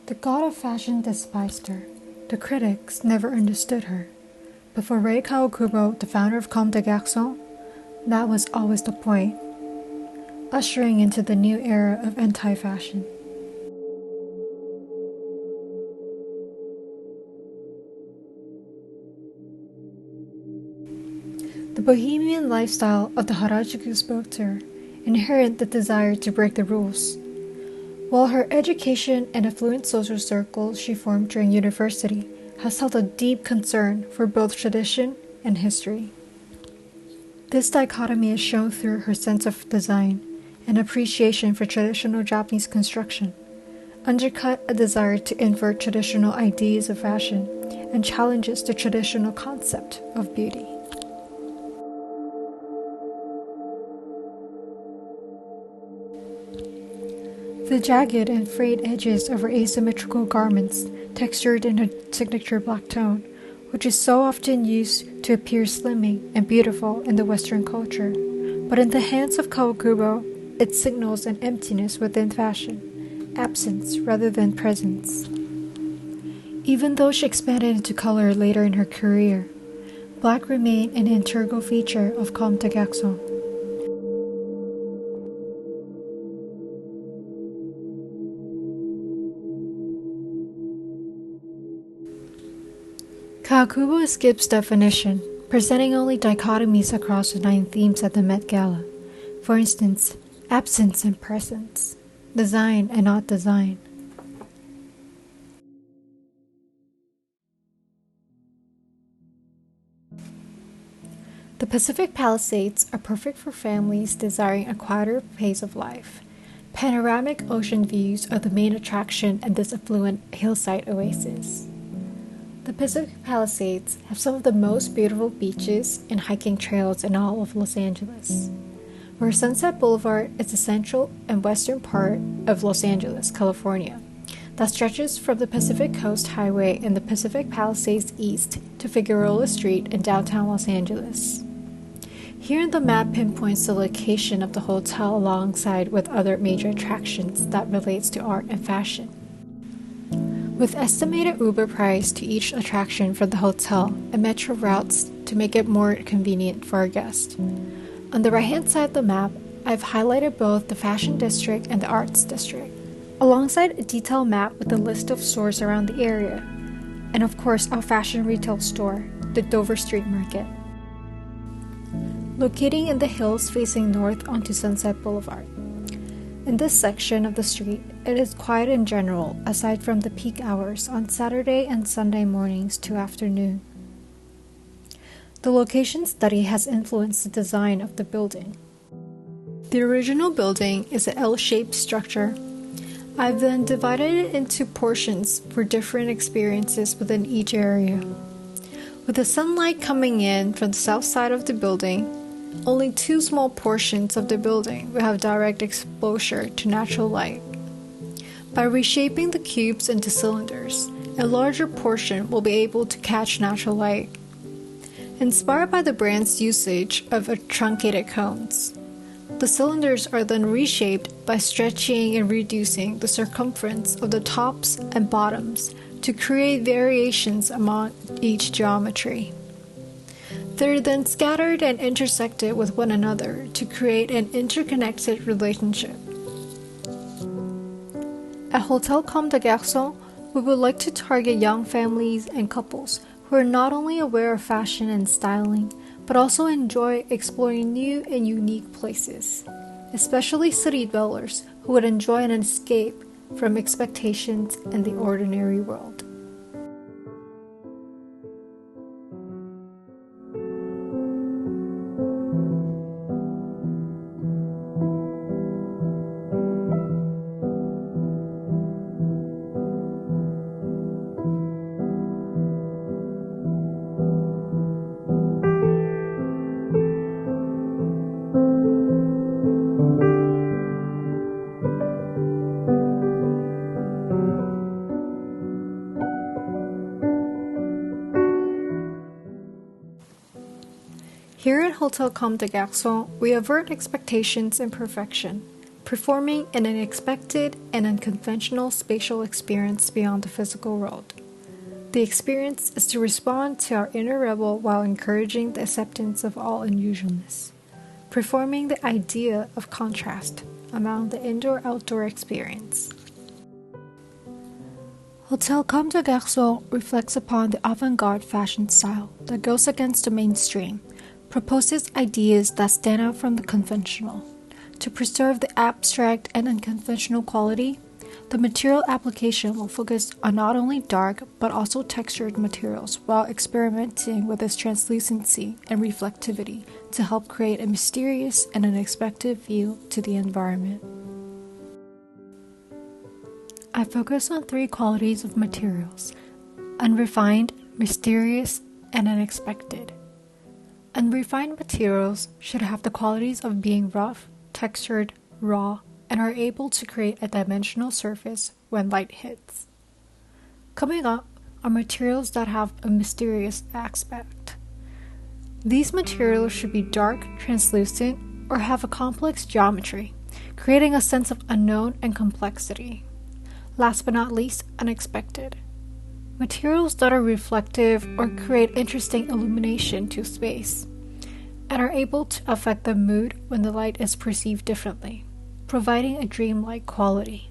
The god of fashion despised her. The critics never understood her. But for Rei Kawakubo, the founder of Comme des Garçons, that was always the point, ushering into the new era of anti-fashion. The bohemian lifestyle of the Harajuku spoke to her, inherent the desire to break the rules. While her education and affluent social circles she formed during university has held a deep concern for both tradition and history. This dichotomy is shown through her sense of design and appreciation for traditional Japanese construction, undercut a desire to invert traditional ideas of fashion, and challenges the traditional concept of beauty. The jagged and frayed edges of her asymmetrical garments, textured in her signature black tone, which is so often used to appear slimming and beautiful in the Western culture, but in the hands of Kawakubo, it signals an emptiness within fashion, absence rather than presence. Even though she expanded into color later in her career, black remained an integral feature of Comme des Garçons. Kawakubo skips definition, presenting only dichotomies across the 9 themes at the Met Gala. For instance, absence and presence, design and not design. The Pacific Palisades are perfect for families desiring a quieter pace of life. Panoramic ocean views are the main attraction in this affluent hillside oasis. The Pacific Palisades have some of the most beautiful beaches and hiking trails in all of Los Angeles, where Sunset Boulevard is the central and western part of Los Angeles, California, that stretches from the Pacific Coast Highway in the Pacific Palisades east to Figueroa Street in downtown Los Angeles. Here the map pinpoints the location of the hotel alongside with other major attractions that relates to art and fashion. With estimated Uber price to each attraction from the hotel and metro routes to make it more convenient for our guests. On the right-hand side of the map, I've highlighted both the Fashion District and the Arts District, alongside a detailed map with a list of stores around the area, and of course our fashion retail store, the Dover Street Market. Locating in the hills facing north onto Sunset Boulevard. In this section of the street, it is quiet in general, aside from the peak hours on Saturday and Sunday mornings to afternoon. The location study has influenced the design of the building. The original building is an L-shaped structure. I've then divided it into portions for different experiences within each area. With the sunlight coming in from the south side of the building, only 2 small portions of the building will have direct exposure to natural light. By reshaping the cubes into cylinders, a larger portion will be able to catch natural light. Inspired by the brand's usage of truncated cones, the cylinders are then reshaped by stretching and reducing the circumference of the tops and bottoms to create variations among each geometry. They're then scattered and intersected with one another to create an interconnected relationship. At Hotel Comme des Garçons, we would like to target young families and couples who are not only aware of fashion and styling, but also enjoy exploring new and unique places, especially city dwellers who would enjoy an escape from expectations in the ordinary world. Here at Hotel Comme des Garçons, we avert expectations and perfection, performing an unexpected and unconventional spatial experience beyond the physical world. The experience is to respond to our inner rebel while encouraging the acceptance of all unusualness, performing the idea of contrast among the indoor-outdoor experience. Hotel Comme, Garçons reflects upon the avant-garde fashion style that goes against the mainstream, proposes ideas that stand out from the conventional. To preserve the abstract and unconventional quality, the material application will focus on not only dark but also textured materials while experimenting with its translucency and reflectivity to help create a mysterious and unexpected view to the environment. I focus on three qualities of materials: unrefined, mysterious, and unexpected. Unrefined materials should have the qualities of being rough, textured, raw, and are able to create a dimensional surface when light hits. Coming up are materials that have a mysterious aspect. These materials should be dark, translucent, or have a complex geometry, creating a sense of unknown and complexity. Last but not least, unexpected. Materials that are reflective or create interesting illumination to space, and are able to affect the mood when the light is perceived differently, providing a dreamlike quality.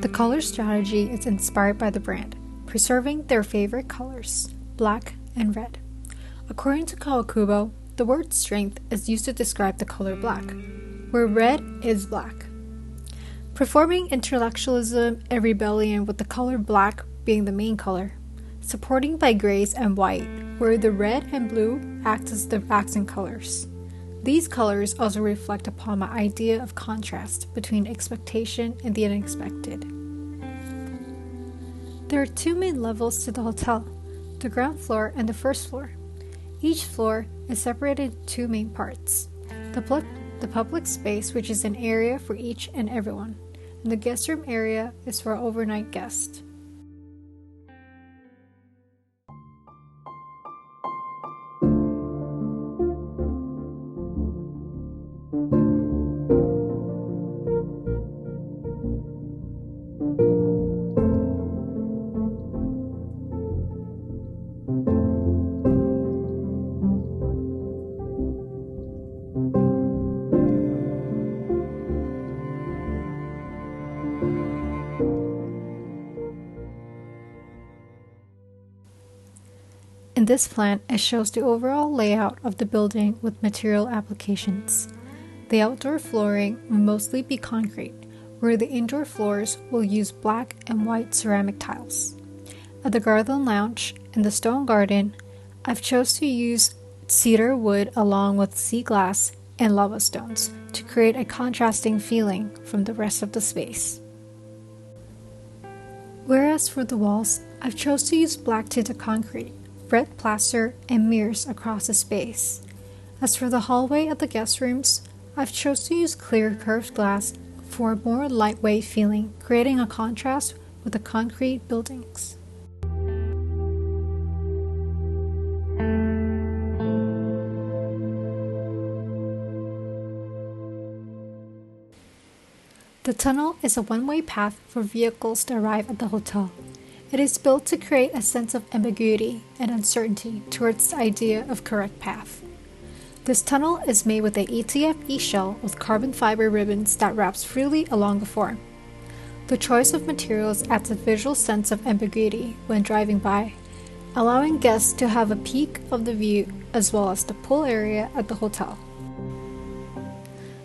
The color strategy is inspired by the brand, preserving their favorite colors, black and red. According to Kawakubo, the word strength is used to describe the color black, where red is black. Performing intellectualism and rebellion with the color black being the main color, supporting by grays and white, where the red and blue act as the accent colors. These colors also reflect upon my idea of contrast between expectation and the unexpected. There are two main levels to the hotel, the ground floor and the first floor. Each floor is separated into two main parts: the public space, which is an area for each and everyone, and the guest room area is for overnight guests. In this plan, it shows the overall layout of the building with material applications. The outdoor flooring will mostly be concrete, where the indoor floors will use black and white ceramic tiles. At the garden lounge and the stone garden, I've chose to use cedar wood along with sea glass and lava stones to create a contrasting feeling from the rest of the space. Whereas for the walls, I've chose to use black tinted concrete, red plaster, and mirrors across the space. As for the hallway at the guest rooms, I've chose to use clear curved glass for a more lightweight feeling, creating a contrast with the concrete buildings. The tunnel is a one-way path for vehicles to arrive at the hotel. It is built to create a sense of ambiguity and uncertainty towards the idea of correct path. This tunnel is made with a ETF e-shell with carbon fiber ribbons that wraps freely along the form. The choice of materials adds a visual sense of ambiguity when driving by, allowing guests to have a peek of the view as well as the pool area at the hotel.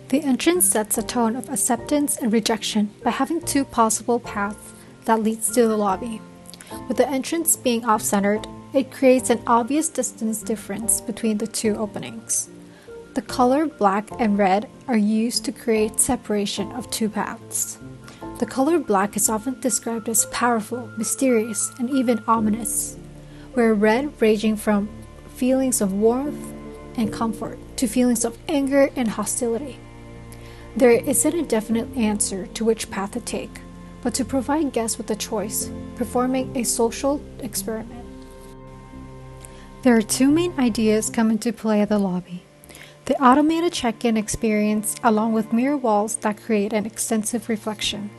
The entrance sets a tone of acceptance and rejection by having two possible paths that leads to the lobby. With the entrance being off-centered, it creates an obvious distance difference between the two openings. The color black and red are used to create separation of two paths. The color black is often described as powerful, mysterious, and even ominous, where red ranging from feelings of warmth and comfort to feelings of anger and hostility. There isn't a definite answer to which path to take, but to provide guests with a choice, performing a social experiment. There are two main ideas come into play at the lobby. The automated check-in experience, along with mirror walls that create an extensive reflection,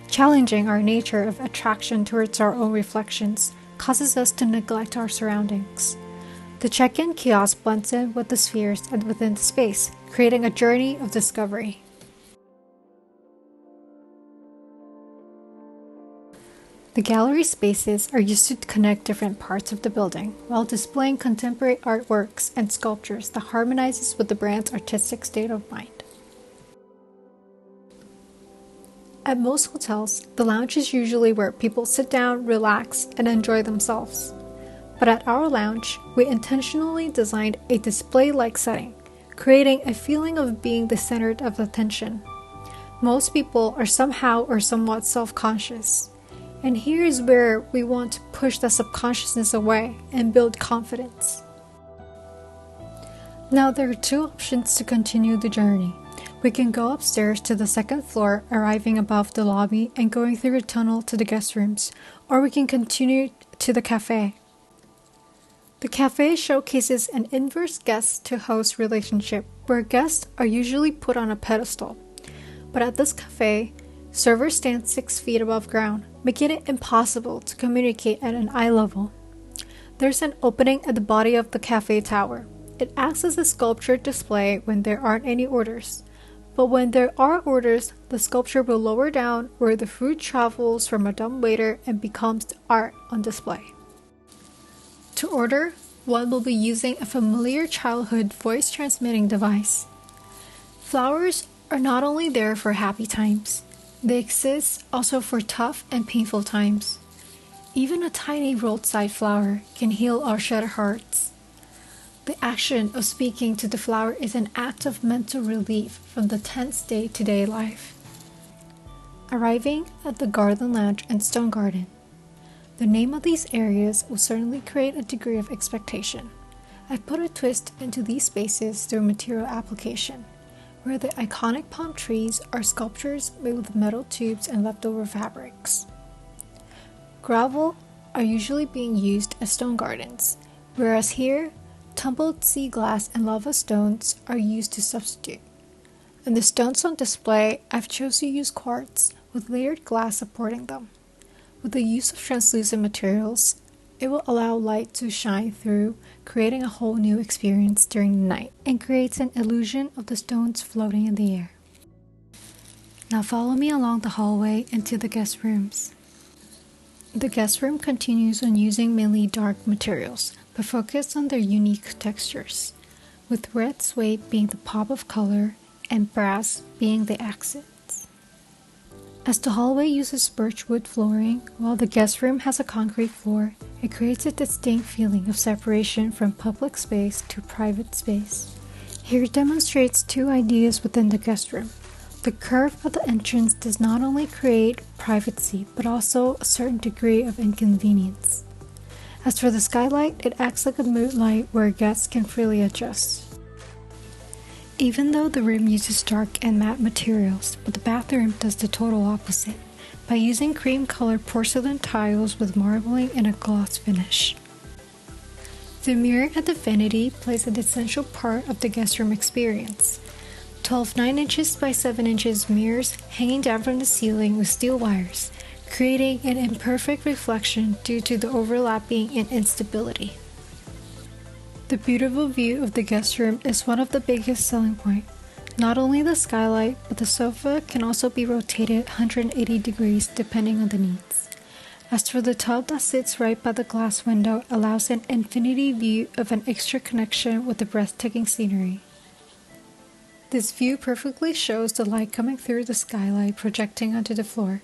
challenging our nature of attraction towards our own reflections, causes us to neglect our surroundings. The check-in kiosk blends in with the spheres and within the space, creating a journey of discovery. The gallery spaces are used to connect different parts of the building while displaying contemporary artworks and sculptures that harmonizes with the brand's artistic state of mind. At most hotels, the lounge is usually where people sit down, relax, and enjoy themselves. But at our lounge, we intentionally designed a display-like setting, creating a feeling of being the center of attention. Most people are somehow or somewhat self-conscious. And here is where we want to push the subconsciousness away and build confidence. Now there are two options to continue the journey. We can go upstairs to the second floor, arriving above the lobby and going through a tunnel to the guest rooms, or we can continue to the cafe. The cafe showcases an inverse guest-to-host relationship where guests are usually put on a pedestal. But at this cafe, servers stand 6 feet above ground, making it impossible to communicate at an eye level. There's an opening at the body of the cafe tower. It acts as a sculptured display when there aren't any orders. But when there are orders, the sculpture will lower down where the food travels from a dumb waiter and becomes art on display. To order, one will be using a familiar childhood voice-transmitting device. Flowers are not only there for happy times, they exist also for tough and painful times. Even a tiny roadside flower can heal our shattered hearts. The action of speaking to the flower is an act of mental relief from the tense day-to-day life. Arriving at the Garden Lounge and Stone Garden. The name of these areas will certainly create a degree of expectation. I've put a twist into these spaces through material application, where the iconic palm trees are sculptures made with metal tubes and leftover fabrics. Gravel are usually being used as stone gardens, whereas here, tumbled sea glass and lava stones are used to substitute. And the stones on display, I've chosen to use quartz with layered glass supporting them. With the use of translucent materials, it will allow light to shine through, creating a whole new experience during the night, and creates an illusion of the stones floating in the air. Now follow me along the hallway into the guest rooms. The guest room continues on using mainly dark materials, but focus on their unique textures, with red suede being the pop of color and brass being the accents. As the hallway uses birchwood flooring, while the guest room has a concrete floor, it creates a distinct feeling of separation from public space to private space. Here it demonstrates two ideas within the guest room. The curve of the entrance does not only create privacy, but also a certain degree of inconvenience. As for the skylight, it acts like a mood light where guests can freely adjust. Even though the room uses dark and matte materials, but the bathroom does the total opposite, by using cream-colored porcelain tiles with marbling and a gloss finish. The mirror at the vanity plays an essential part of the guest room experience. 12 9 inches by 7 inches mirrors hanging down from the ceiling with steel wires, creating an imperfect reflection due to the overlapping and instability. The beautiful view of the guest room is one of the biggest selling points. Not only the skylight, but the sofa can also be rotated 180 degrees depending on the needs. As for the tub that sits right by the glass window, allows an infinity view of an extra connection with the breathtaking scenery. This view perfectly shows the light coming through the skylight projecting onto the floor.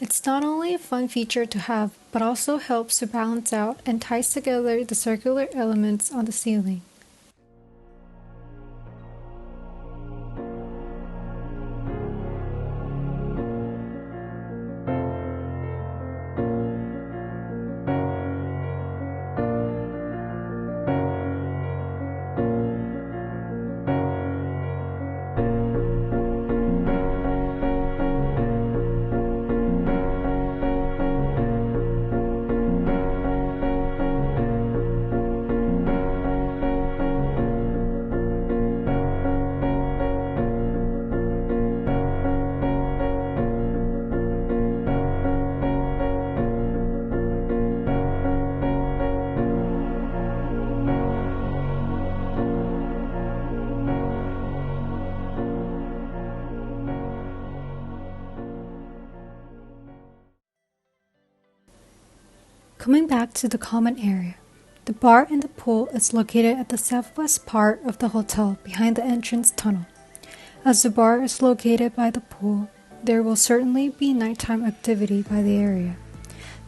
It's not only a fun feature to have, but also helps to balance out and ties together the circular elements on the ceiling. Coming back to the common area, the bar and the pool is located at the southwest part of the hotel behind the entrance tunnel. As the bar is located by the pool, there will certainly be nighttime activity by the area.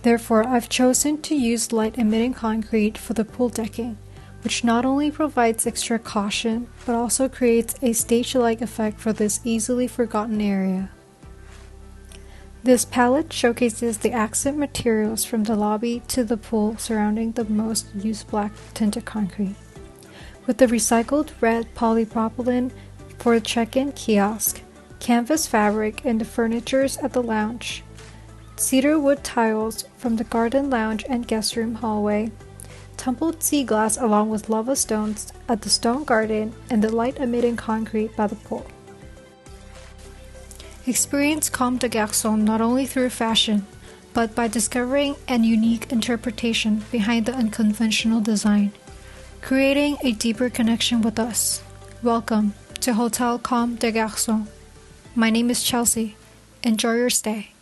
Therefore, I've chosen to use light-emitting concrete for the pool decking, which not only provides extra caution, but also creates a stage-like effect for this easily forgotten area. This palette showcases the accent materials from the lobby to the pool surrounding the most used black tinted concrete, with the recycled red polypropylene for the check-in kiosk, canvas fabric in the furnitures at the lounge, cedar wood tiles from the garden lounge and guest room hallway, tumbled sea glass along with lava stones at the stone garden, and the light-emitting concrete by the pool. Experience Comme de Garçons not only through fashion, but by discovering an unique interpretation behind the unconventional design, creating a deeper connection with us. Welcome to Hotel Comme de Garçons. My name is Chelsea. Enjoy your stay.